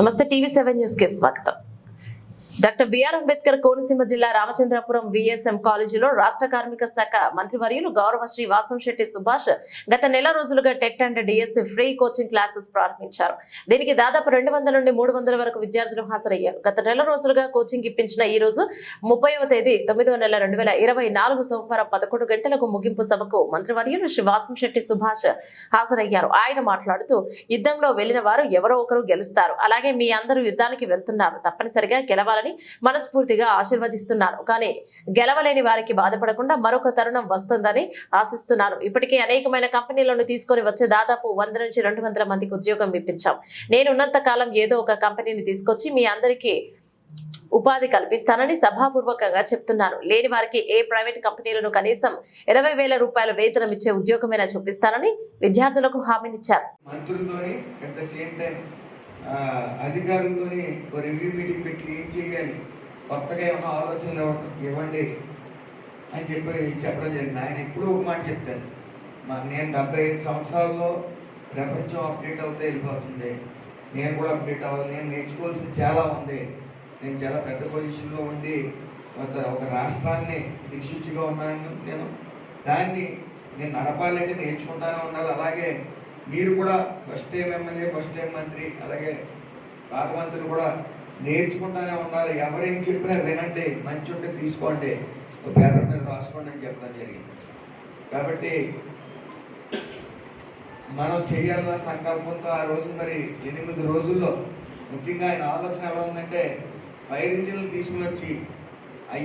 నమస్తే టీవీ7 న్యూస్ కి స్వాగతం. డాక్టర్ బిఆర్ అంబేద్కర్ కోనసీమ జిల్లా రామచంద్రపురం విఎస్ఎం కాలేజీలో రాష్ట్ర కార్మిక శాఖ మంత్రివర్యులు గౌరవశ్రీ వాసంశెట్టి సుభాష్ గత నెల రోజులుగా TET and DSC free coaching classes ప్రారంభించారు. దీనికి దాదాపు 200 నుండి 300 వరకు విద్యార్థులు హాజరయ్యారు. గత నెల రోజులుగా కోచింగ్ ఇప్పించిన ఈ రోజు 30వ తేదీ 9వ నెల 2024 సోమవారం 11 గంటలకు ముగింపు సభకు మంత్రివర్యులు శ్రీ వాసంశెట్టి సుభాష్ హాజరయ్యారు. ఆయన మాట్లాడుతూ యుద్ధంలో వెళ్లిన వారు ఎవరో ఒకరు గెలుస్తారు, అలాగే మీ అందరూ యుద్ధానికి వెళ్తున్నారు, తప్పనిసరిగా గెలవాలని మనస్ఫూర్తిగా ఆశీర్వదిస్తున్నారు. కానీ గెలవలేని వారికి బాధపడకుండా మరొక తరుణం వస్తుందని ఆశిస్తున్నారు. ఇప్పటికే అనేకమైన కంపెనీలను తీసుకొని వచ్చే దాదాపు 100 నుంచి 200 మందికి ఉద్యోగం ఇప్పించాం. నేను ఉన్నంత కాలం ఏదో ఒక కంపెనీని తీసుకొచ్చి మీ అందరికీ ఉపాధి కల్పిస్తానని సభాపూర్వకంగా చెప్తున్నారు. లేని వారికి ఏ ప్రైవేట్ కంపెనీలను కనీసం 20,000 రూపాయల వేతనం ఇచ్చే ఉద్యోగమైనా చూపిస్తానని విద్యార్థులకు హామీనిచ్చారు. అధికారులతో రివ్యూ మీటింగ్ పెట్టి ఏం చేయాలి, కొత్తగా ఏమైనా ఆలోచనలు ఇవ్వండి అని చెప్పడం జరిగింది. ఆయన ఎప్పుడూ ఒక మాట చెప్తారు, నేను 75 సంవత్సరాల్లో ప్రపంచం అప్డేట్ అవుతే వెళ్ళిపోతుంది, నేను కూడా అప్డేట్ అవ్వాలి, నేను నేర్చుకోవాల్సింది చాలా ఉంది, నేను చాలా పెద్ద పొజిషన్లో ఉండి ఒక రాష్ట్రాన్ని దిక్సూచిగా ఉన్నాను, దాన్ని నేను నడపాలంటే నేర్చుకుంటానే ఉండాలి. అలాగే మీరు కూడా first time MLA, first time మంత్రి, అలాగే పాత మంత్రులు కూడా నేర్చుకుంటానే ఉండాలి. ఎవరేం చెప్పినా వినండి, మంచి ఉంటే తీసుకోండి, పేపర్ మీద రాసుకోండి అని చెప్పడం జరిగింది. కాబట్టి మనం చేయాలన్న సంకల్పంతో ఆ రోజు మరి 8 రోజుల్లో ముఖ్యంగా ఆయన ఆలోచన ఎలా ఉందంటే ఫైర్ ఇంజిన్లు తీసుకుని వచ్చి